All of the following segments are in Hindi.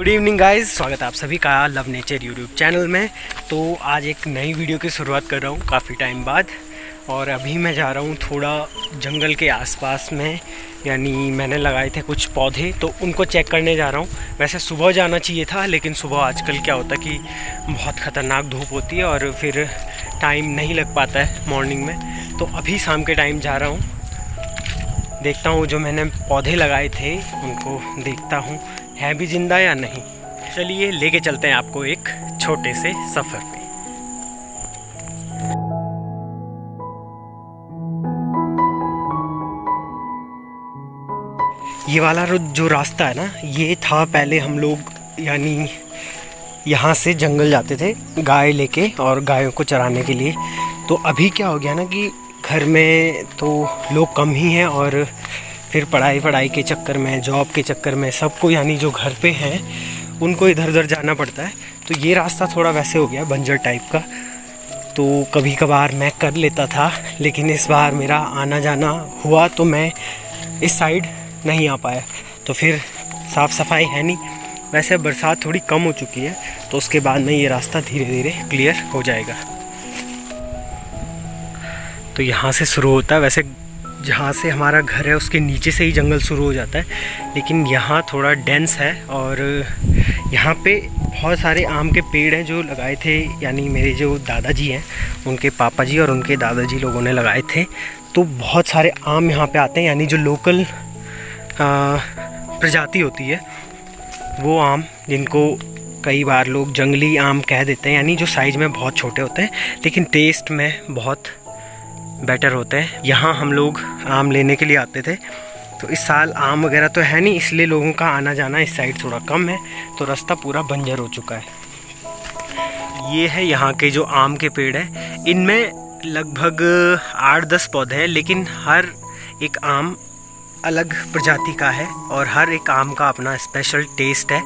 गुड इवनिंग गाइस, स्वागत है आप सभी का लव नेचर यूट्यूब चैनल में। तो आज एक नई वीडियो की शुरुआत कर रहा हूँ काफ़ी टाइम बाद। और अभी मैं जा रहा हूँ थोड़ा जंगल के आसपास में, यानी मैंने लगाए थे कुछ पौधे तो उनको चेक करने जा रहा हूँ। वैसे सुबह जाना चाहिए था, लेकिन सुबह आजकल क्या होता है कि बहुत ख़तरनाक धूप होती है और फिर टाइम नहीं लग पाता है मॉर्निंग में। तो अभी शाम के टाइम जा रहा हूँ, देखता हूँ जो मैंने पौधे लगाए थे उनको देखता हूँ है भी जिंदा या नहीं। चलिए लेके चलते हैं आपको एक छोटे से सफ़र पे। ये वाला जो रास्ता है ना, ये था पहले हम लोग यानी यहाँ से जंगल जाते थे गाय लेके और गायों को चराने के लिए। तो अभी क्या हो गया ना कि घर में तो लोग कम ही हैं और फिर पढ़ाई के चक्कर में, जॉब के चक्कर में सबको यानी जो घर पे हैं उनको इधर उधर जाना पड़ता है। तो ये रास्ता थोड़ा वैसे हो गया बंजर टाइप का। तो कभी कभार मैं कर लेता था, लेकिन इस बार मेरा आना जाना हुआ तो मैं इस साइड नहीं आ पाया। तो फिर साफ़ सफाई है नहीं। वैसे बरसात थोड़ी कम हो चुकी है तो उसके बाद में ये रास्ता धीरे धीरे क्लियर हो जाएगा। तो यहाँ से शुरू होता है, वैसे जहाँ से हमारा घर है उसके नीचे से ही जंगल शुरू हो जाता है, लेकिन यहाँ थोड़ा डेंस है। और यहाँ पे बहुत सारे आम के पेड़ हैं जो लगाए थे, यानी मेरे जो दादाजी हैं उनके पापा जी और उनके दादाजी लोगों ने लगाए थे। तो बहुत सारे आम यहाँ पे आते हैं, यानी जो लोकल प्रजाति होती है वो आम, जिनको कई बार लोग जंगली आम कह देते हैं, यानी जो साइज़ में बहुत छोटे होते हैं लेकिन टेस्ट में बहुत बेटर होते हैं। यहाँ हम लोग आम लेने के लिए आते थे। तो इस साल आम वगैरह तो है नहीं, इसलिए लोगों का आना जाना इस साइड थोड़ा कम है, तो रास्ता पूरा बंजर हो चुका है। ये है यहाँ के जो आम के पेड़ हैं, इनमें लगभग 8-10 पौधे हैं, लेकिन हर एक आम अलग प्रजाति का है और हर एक आम का अपना स्पेशल टेस्ट है।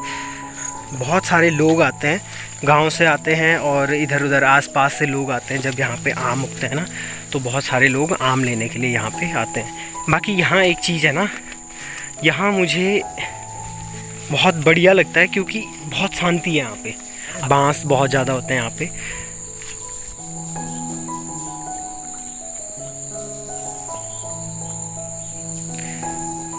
बहुत सारे लोग आते हैं, गांव से आते हैं और इधर उधर आसपास से लोग आते हैं। जब यहाँ पे आम उगते हैं ना, तो बहुत सारे लोग आम लेने के लिए यहाँ पे आते हैं। बाकी यहाँ एक चीज़ है ना, यहाँ मुझे बहुत बढ़िया लगता है क्योंकि बहुत शांति है यहाँ पे। बांस बहुत ज़्यादा होते हैं यहाँ पे।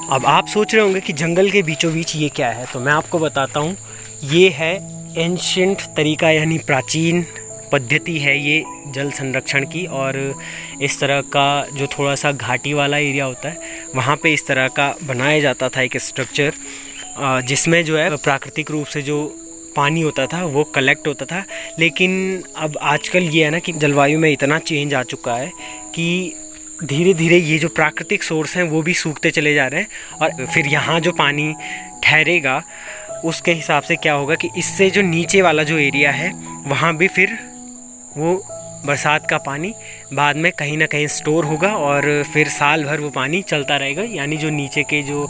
अब आप सोच रहे होंगे कि जंगल के बीचों बीच ये क्या है, तो मैं आपको बताता हूँ। ये है एंशिएंट तरीका, यानी प्राचीन पद्धति है ये जल संरक्षण की। और इस तरह का जो थोड़ा सा घाटी वाला एरिया होता है वहाँ पे इस तरह का बनाया जाता था एक स्ट्रक्चर, जिसमें जो है प्राकृतिक रूप से जो पानी होता था वो कलेक्ट होता था। लेकिन अब आजकल ये है ना कि जलवायु में इतना चेंज आ चुका है कि धीरे धीरे ये जो प्राकृतिक सोर्स हैं वो भी सूखते चले जा रहे हैं। और फिर यहाँ जो पानी ठहरेगा उसके हिसाब से क्या होगा कि इससे जो नीचे वाला जो एरिया है वहाँ भी फिर वो बरसात का पानी बाद में कहीं ना कहीं स्टोर होगा और फिर साल भर वो पानी चलता रहेगा, यानी जो नीचे के जो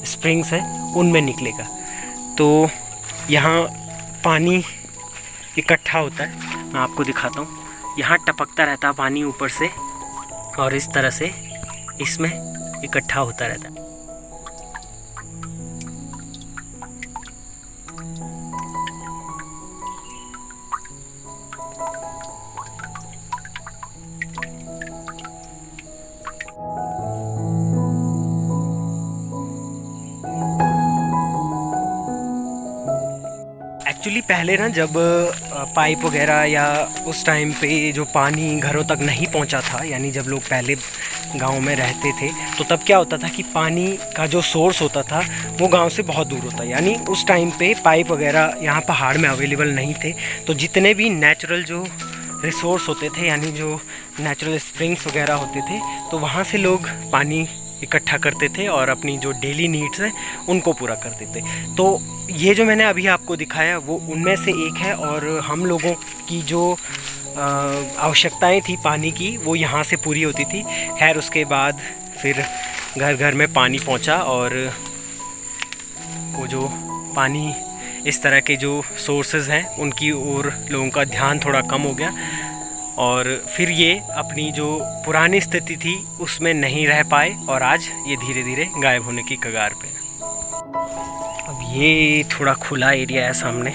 स्प्रिंग्स हैं उनमें निकलेगा। तो यहाँ पानी इकट्ठा होता है, मैं आपको दिखाता हूँ। यहाँ टपकता रहता है पानी ऊपर से और इस तरह से इसमें इकट्ठा होता रहता है। एक्चुअली पहले ना जब पाइप वगैरह या उस टाइम पे जो पानी घरों तक नहीं पहुंचा था, यानी जब लोग पहले गांव में रहते थे, तो तब क्या होता था कि पानी का जो सोर्स होता था वो गांव से बहुत दूर होता, यानी उस टाइम पे पाइप वगैरह यहाँ पहाड़ में अवेलेबल नहीं थे। तो जितने भी नेचुरल जो रिसोर्स होते थे, यानी जो नेचुरल स्प्रिंग्स वगैरह होते थे, तो वहाँ से लोग पानी इकट्ठा करते थे और अपनी जो डेली नीड्स हैं उनको पूरा करते थे। तो ये जो मैंने अभी आपको दिखाया वो उनमें से एक है। और हम लोगों की जो आवश्यकताएं थी पानी की वो यहाँ से पूरी होती थी। खैर उसके बाद फिर घर घर में पानी पहुँचा और वो जो पानी इस तरह के जो सोर्सेज हैं उनकी ओर लोगों का ध्यान थोड़ा कम हो गया और फिर ये अपनी जो पुरानी स्थिति थी उसमें नहीं रह पाए और आज ये धीरे धीरे गायब होने की कगार पे। अब ये थोड़ा खुला एरिया है सामने।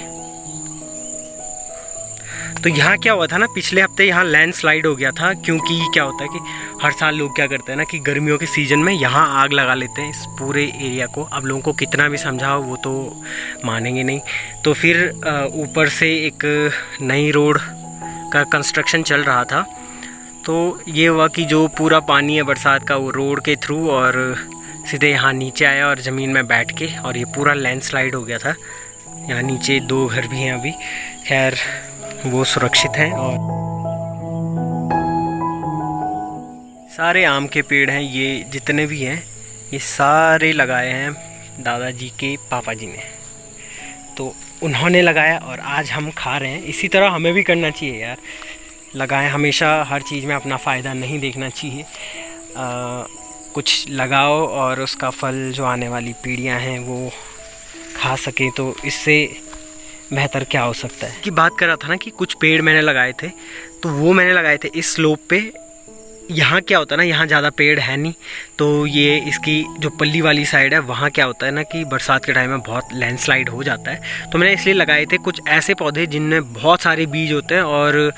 तो यहाँ क्या हुआ था ना, पिछले हफ्ते यहाँ लैंडस्लाइड हो गया था, क्योंकि क्या होता है कि हर साल लोग क्या करते हैं ना कि गर्मियों के सीज़न में यहाँ आग लगा लेते हैं इस पूरे एरिया को। अब लोगों को कितना भी समझाओ वो तो मानेंगे नहीं। तो फिर ऊपर से एक नई रोड का कंस्ट्रक्शन चल रहा था, तो ये हुआ कि जो पूरा पानी है बरसात का वो रोड के थ्रू और सीधे यहाँ नीचे आया और ज़मीन में बैठ के, और ये पूरा लैंडस्लाइड हो गया था। यहाँ नीचे 2 घर भी हैं अभी, खैर वो सुरक्षित हैं। और सारे आम के पेड़ हैं, ये जितने भी हैं ये सारे लगाए हैं दादाजी के पापा जी ने, तो उन्होंने लगाया और आज हम खा रहे हैं। इसी तरह हमें भी करना चाहिए यार, लगाएं, हमेशा हर चीज़ में अपना फ़ायदा नहीं देखना चाहिए। कुछ लगाओ और उसका फल जो आने वाली पीढ़ियां हैं वो खा सकें, तो इससे बेहतर क्या हो सकता है। कि बात कर रहा था ना कि कुछ पेड़ मैंने लगाए थे, तो वो मैंने लगाए थे इस स्लोप पे। यहाँ क्या होता है ना, यहाँ ज़्यादा पेड़ है नहीं, तो ये इसकी जो पल्ली वाली साइड है वहाँ क्या होता है ना कि बरसात के टाइम में बहुत लैंडस्लाइड हो जाता है। तो मैंने इसलिए लगाए थे कुछ ऐसे पौधे जिनमें बहुत सारे बीज होते हैं, और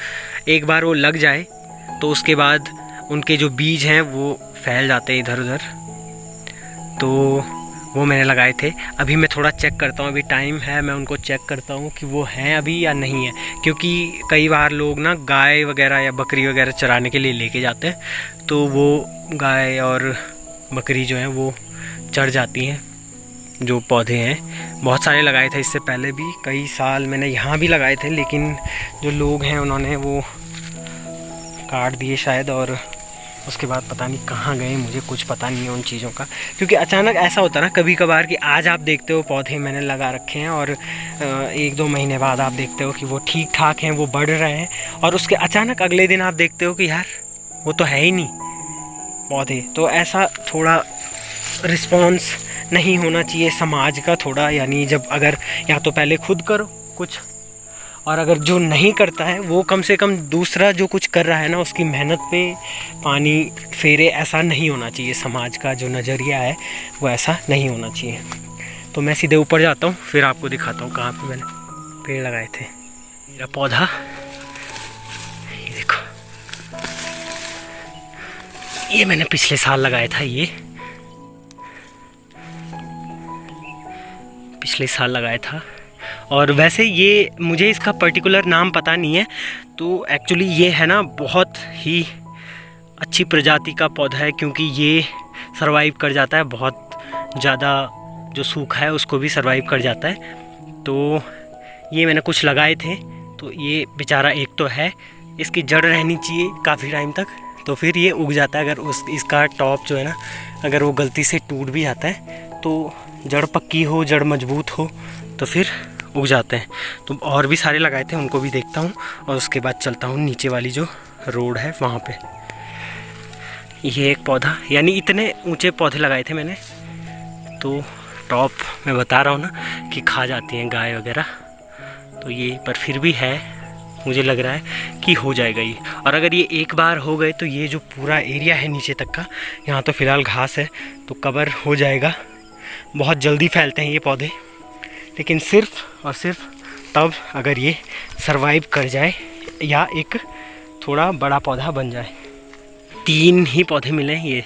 एक बार वो लग जाए तो उसके बाद उनके जो बीज हैं वो फैल जाते हैं इधर उधर। तो वो मैंने लगाए थे। अभी मैं थोड़ा चेक करता हूँ, अभी टाइम है, मैं उनको चेक करता हूँ कि वो हैं अभी या नहीं है, क्योंकि कई बार लोग ना गाय वगैरह या बकरी वगैरह चराने के लिए लेके जाते हैं, तो वो गाय और बकरी जो है वो चढ़ जाती हैं। जो पौधे हैं बहुत सारे लगाए थे इससे पहले भी, कई साल मैंने यहाँ भी लगाए थे, लेकिन जो लोग हैं उन्होंने वो काट दिए शायद, और उसके बाद पता नहीं कहाँ गए, मुझे कुछ पता नहीं है उन चीज़ों का। क्योंकि अचानक ऐसा होता है ना कभी कभार कि आज आप देखते हो पौधे मैंने लगा रखे हैं और 1-2 महीने बाद आप देखते हो कि वो ठीक ठाक हैं, वो बढ़ रहे हैं, और उसके अचानक अगले दिन आप देखते हो कि यार वो तो है ही नहीं पौधे। तो ऐसा थोड़ा रिस्पॉन्स नहीं होना चाहिए समाज का थोड़ा, यानी जब अगर या तो पहले खुद करो कुछ, और अगर जो नहीं करता है वो कम से कम दूसरा जो कुछ कर रहा है ना उसकी मेहनत पे पानी फेरे। ऐसा नहीं होना चाहिए, समाज का जो नज़रिया है वो ऐसा नहीं होना चाहिए। तो मैं सीधे ऊपर जाता हूँ, फिर आपको दिखाता हूँ कहाँ पे मैंने पेड़ लगाए थे। मेरा पौधा ये देखो, ये मैंने पिछले साल लगाया था, ये पिछले साल लगाया था। और वैसे ये मुझे इसका पर्टिकुलर नाम पता नहीं है, तो एक्चुअली ये है ना बहुत ही अच्छी प्रजाति का पौधा है, क्योंकि ये सरवाइव कर जाता है, बहुत ज़्यादा जो सूखा है उसको भी सरवाइव कर जाता है। तो ये मैंने कुछ लगाए थे, तो ये बेचारा एक तो है, इसकी जड़ रहनी चाहिए काफ़ी टाइम तक, तो फिर ये उग जाता है। अगर इसका टॉप जो है ना अगर वो गलती से टूट भी जाता है तो जड़ पक्की हो, जड़ मजबूत हो, तो फिर उग जाते हैं। तो और भी सारे लगाए थे, उनको भी देखता हूँ, और उसके बाद चलता हूँ नीचे वाली जो रोड है वहाँ पे। ये एक पौधा, यानी इतने ऊंचे पौधे लगाए थे मैंने, तो टॉप मैं बता रहा हूँ ना कि खा जाती हैं गाय वगैरह, तो ये पर फिर भी है, मुझे लग रहा है कि हो जाएगा ये। और अगर ये एक बार हो गए तो ये जो पूरा एरिया है नीचे तक का, यहाँ तो फ़िलहाल घास है तो कवर हो जाएगा। बहुत जल्दी फैलते हैं ये पौधे, लेकिन सिर्फ और सिर्फ तब अगर ये सरवाइव कर जाए या एक थोड़ा बड़ा पौधा बन जाए। 3 ही पौधे मिले। ये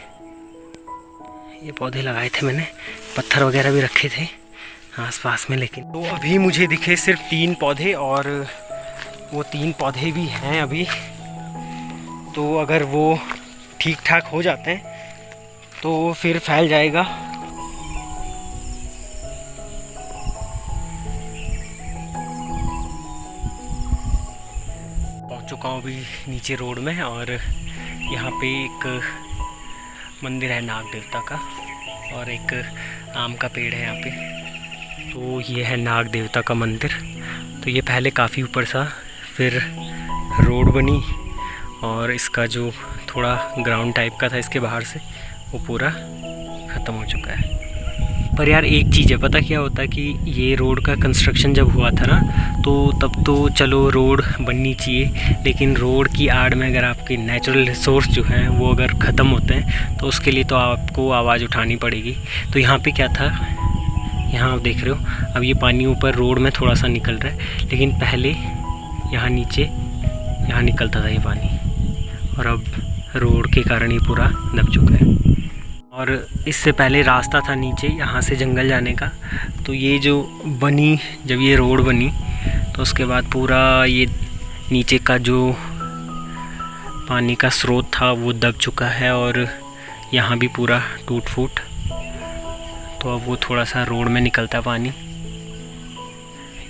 पौधे लगाए थे मैंने, पत्थर वगैरह भी रखे थे आसपास में, लेकिन तो अभी मुझे दिखे सिर्फ 3 पौधे, और वो 3 पौधे भी हैं अभी। तो अगर वो ठीक ठाक हो जाते हैं तो फिर फैल जाएगा। चुका हूँ अभी नीचे रोड में, और यहाँ पे एक मंदिर है नाग देवता का, और एक आम का पेड़ है यहाँ पे। तो ये है नाग देवता का मंदिर। तो ये पहले काफ़ी ऊपर था, फिर रोड बनी, और इसका जो थोड़ा ग्राउंड टाइप का था इसके बाहर से, वो पूरा ख़त्म हो चुका है। पर यार एक चीज़ है, पता क्या होता है कि ये रोड का कंस्ट्रक्शन जब हुआ था ना, तो तब तो चलो रोड बननी चाहिए, लेकिन रोड की आड़ में अगर आपके नेचुरल रिसोर्स जो हैं वो अगर ख़त्म होते हैं तो उसके लिए तो आपको आवाज़ उठानी पड़ेगी। तो यहाँ पे क्या था, यहाँ आप देख रहे हो अब ये पानी ऊपर रोड में थोड़ा सा निकल रहा है, लेकिन पहले यहाँ नीचे यहाँ निकलता था ये पानी, और अब रोड के कारण ये पूरा दब चुका है। और इससे पहले रास्ता था नीचे यहाँ से जंगल जाने का, तो ये जो बनी, जब ये रोड बनी तो उसके बाद पूरा ये नीचे का जो पानी का स्रोत था वो दब चुका है, और यहाँ भी पूरा टूट फूट, तो अब वो थोड़ा सा रोड में निकलता पानी,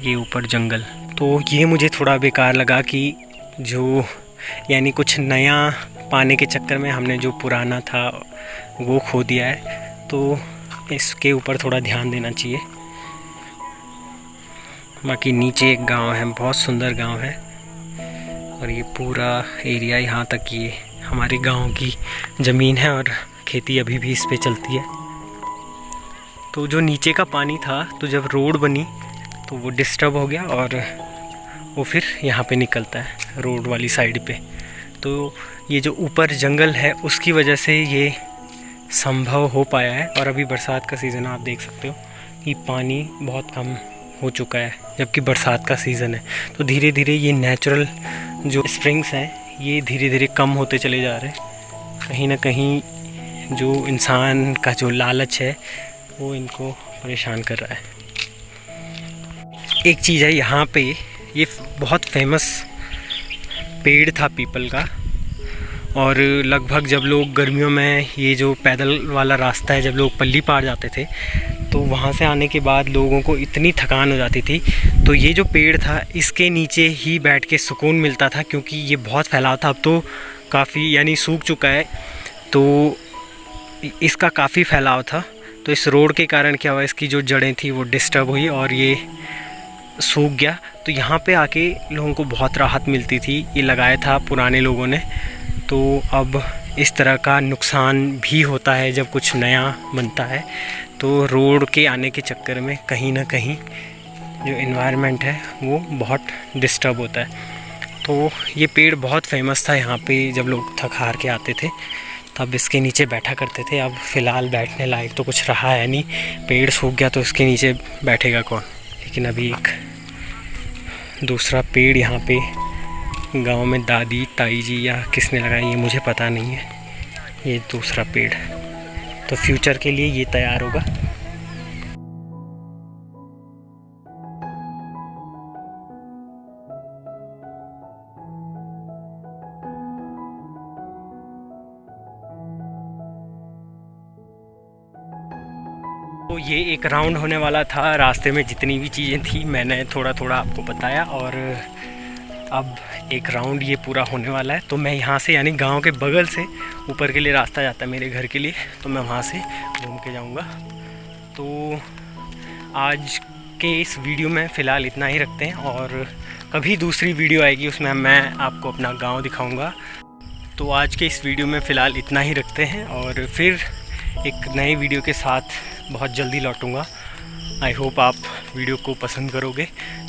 ये ऊपर जंगल। तो ये मुझे थोड़ा बेकार लगा कि जो यानी कुछ नया पाने के चक्कर में हमने जो पुराना था वो खो दिया है, तो इसके ऊपर थोड़ा ध्यान देना चाहिए। बाकी नीचे एक गांव है, बहुत सुंदर गांव है, और ये पूरा एरिया यहाँ तक ये हमारे गांव की ज़मीन है, और खेती अभी भी इस पे चलती है। तो जो नीचे का पानी था, तो जब रोड बनी तो वो डिस्टर्ब हो गया, और वो फिर यहाँ पे निकलता है रोड वाली साइड पे। तो ये जो ऊपर जंगल है उसकी वजह से ये संभव हो पाया है। और अभी बरसात का सीज़न आप देख सकते हो कि पानी बहुत कम हो चुका है, जबकि बरसात का सीज़न है। तो धीरे धीरे ये नेचुरल जो स्प्रिंग्स हैं ये धीरे धीरे कम होते चले जा रहे हैं। कहीं ना कहीं जो इंसान का जो लालच है वो इनको परेशान कर रहा है। एक चीज़ है यहाँ पे, ये बहुत फेमस पेड़ था पीपल का, और लगभग जब लोग गर्मियों में ये जो पैदल वाला रास्ता है, जब लोग पल्ली पार जाते थे तो वहाँ से आने के बाद लोगों को इतनी थकान हो जाती थी, तो ये जो पेड़ था इसके नीचे ही बैठ के सुकून मिलता था, क्योंकि ये बहुत फैलाव था। अब तो काफ़ी यानी सूख चुका है, तो इसका काफ़ी फैलाव था। तो इस रोड के कारण क्या हुआ, इसकी जो जड़ें थी वो डिस्टर्ब हुई और ये सूख गया। तो यहाँ पे आके लोगों को बहुत राहत मिलती थी, ये लगाया था पुराने लोगों ने। तो अब इस तरह का नुकसान भी होता है जब कुछ नया बनता है, तो रोड के आने के चक्कर में कहीं ना कहीं जो एनवायरनमेंट है वो बहुत डिस्टर्ब होता है। तो ये पेड़ बहुत फेमस था यहाँ पे, जब लोग थक हार के आते थे तब इसके नीचे बैठा करते थे। अब फ़िलहाल बैठने लायक तो कुछ रहा है नहीं, पेड़ सूख गया तो इसके नीचे बैठेगा कौन। लेकिन अभी एक दूसरा पेड़ यहाँ पे गांव में दादी ताई जी या किसने लगाया ये मुझे पता नहीं है, ये दूसरा पेड़, तो फ्यूचर के लिए ये तैयार होगा। तो ये एक राउंड होने वाला था, रास्ते में जितनी भी चीज़ें थी मैंने थोड़ा थोड़ा आपको बताया, और अब एक राउंड ये पूरा होने वाला है। तो मैं यहाँ से यानी गांव के बगल से ऊपर के लिए रास्ता जाता है मेरे घर के लिए, तो मैं वहाँ से घूम के जाऊँगा। तो आज के इस वीडियो में फ़िलहाल इतना ही रखते हैं, और कभी दूसरी वीडियो आएगी उसमें मैं आपको अपना गाँव दिखाऊँगा। तो आज के इस वीडियो में फ़िलहाल इतना ही रखते हैं, और फिर एक नए वीडियो के साथ बहुत जल्दी लौटूंगा। आई होप आप वीडियो को पसंद करोगे।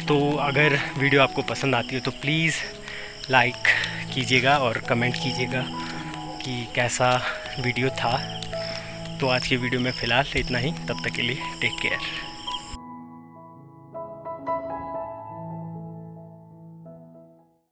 तो अगर वीडियो आपको पसंद आती है तो प्लीज़ लाइक कीजिएगा और कमेंट कीजिएगा कि कैसा वीडियो था। तो आज के वीडियो में फ़िलहाल इतना ही, तब तक के लिए टेक केयर।